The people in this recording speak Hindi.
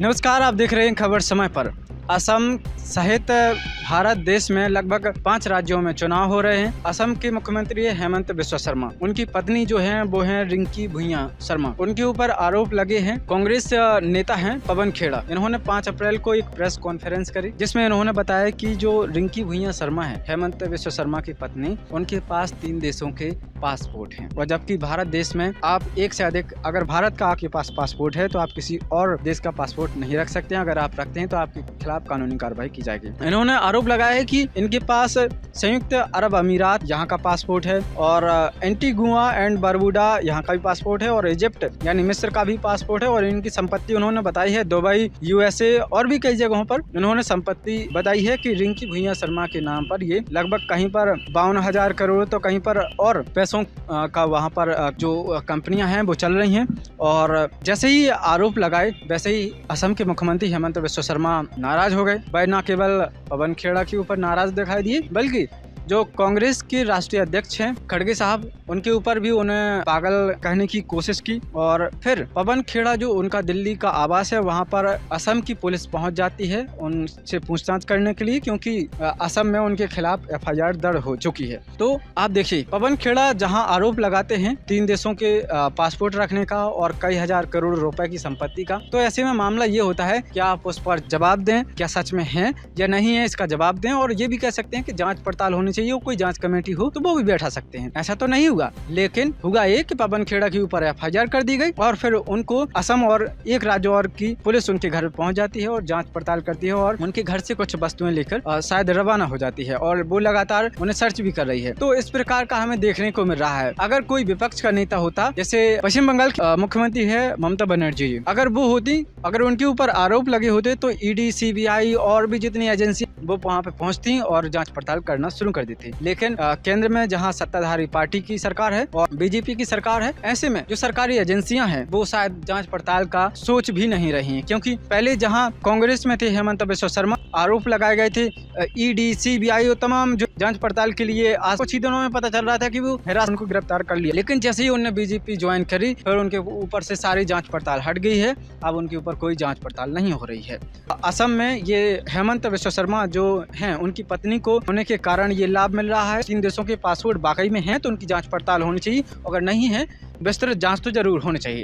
नमस्कार, आप देख रहे हैं खबर समय पर। असम सहित भारत देश में लगभग 5 राज्यों में चुनाव हो रहे हैं। असम के मुख्यमंत्री है हेमंत बिस्वा शर्मा। उनकी पत्नी जो है वो है रिंकी भुइयां शर्मा। उनके ऊपर आरोप लगे हैं। कांग्रेस नेता हैं पवन खेड़ा। इन्होंने 5 अप्रैल को एक प्रेस कॉन्फ्रेंस करी जिसमें इन्होंने बताया कि जो रिंकी भुइयां शर्मा है, हेमंत बिस्वा शर्मा की पत्नी, उनके पास 3 देशों के पासपोर्ट हैं और जबकि भारत देश में आप एक से अधिक, अगर भारत का आपके पास पासपोर्ट है तो आप किसी और देश का पासपोर्ट नहीं रख सकते हैं। अगर आप रखते हैं तो आपके खिलाफ कानूनी कार्रवाई की जाएगी। इन्होंने आरोप लगाया है कि इनके पास संयुक्त अरब अमीरात यहाँ का पासपोर्ट है और एंटीगुआ एंड बरबुडा यहाँ का भी पासपोर्ट है और इजिप्ट यानी मिस्र का भी पासपोर्ट है। और इनकी संपत्ति उन्होंने बताई है दुबई, यूएसए और भी कई जगहों पर इन्होंने संपत्ति बताई है कि रिंकी भुइयां शर्मा के नाम पर ये लगभग कहीं पर 52,000 करोड़ तो कहीं पर और पैसों का वहाँ पर जो कंपनियां हैं वो चल रही हैं। और जैसे ही आरोप लगाए वैसे ही असम के मुख्यमंत्री हेमंत बिस्वा शर्मा नाराज हो गए। वह न केवल पवन खेड़ा के ऊपर नाराज दिखाई दिए बल्कि जो कांग्रेस के राष्ट्रीय अध्यक्ष हैं खड़गे साहब, उनके ऊपर भी उन्हें पागल कहने की कोशिश की। और फिर पवन खेड़ा जो उनका दिल्ली का आवास है वहां पर असम की पुलिस पहुंच जाती है उनसे पूछताछ करने के लिए, क्योंकि असम में उनके खिलाफ FIR दर्ज हो चुकी है। तो आप देखिए, पवन खेड़ा जहां आरोप लगाते हैं 3 देशों के पासपोर्ट रखने का और कई हजार करोड़ रुपए की संपत्ति का, तो ऐसे में मामला ये होता है कि आप उस पर जवाब दें, क्या सच में है या नहीं है इसका जवाब दें। और ये भी कह सकते हैं कि जांच पड़ताल होनी चाहिए, कोई जांच कमेटी हो तो वो भी बैठा सकते हैं। ऐसा तो नहीं हुआ, लेकिन हुआ ये कि पवन खेड़ा के ऊपर FIR कर दी गई और फिर उनको असम और एक राज्य और की पुलिस उनके घर पहुंच जाती है और जांच पड़ताल करती है और उनके घर से कुछ वस्तुएं लेकर शायद रवाना हो जाती है और वो लगातार उन्हें सर्च भी कर रही है। तो इस प्रकार का हमें देखने को मिल रहा है। अगर कोई विपक्ष का नेता होता, जैसे पश्चिम बंगाल की मुख्यमंत्री है ममता बनर्जी, अगर वो होती, अगर उनके ऊपर आरोप लगे होते तो ED, CBI और भी जितनी एजेंसी वो वहाँ पे पहुँचती और जांच पड़ताल करना शुरू कर देती। लेकिन केंद्र में जहां सत्ताधारी पार्टी की सरकार है और BJP की सरकार है, ऐसे में जो सरकारी एजेंसियां हैं वो शायद जांच पड़ताल का सोच भी नहीं रही हैं। क्योंकि पहले जहां कांग्रेस में थे हेमंत बिस्वा शर्मा, आरोप लगाए गए थे ED, CBI और तमाम जो जांच पड़ताल के लिए आज कुछ ही दिनों में पता चल रहा था कि वो हिरासत उनको गिरफ्तार कर लिया। लेकिन जैसे ही उन्होंने BJP ज्वाइन करी फिर उनके ऊपर से सारी जांच पड़ताल हट गई है। अब उनके ऊपर कोई जांच पड़ताल नहीं हो रही है। असम में ये हेमंत बिस्वा शर्मा जो हैं, उनकी पत्नी को होने के कारण ये लाभ मिल रहा है। 3 देशों के पासपोर्ट वाकई में हैं तो उनकी जांच पड़ताल होनी चाहिए, अगर नहीं है विस्तृत जांच तो जरूर होनी चाहिए।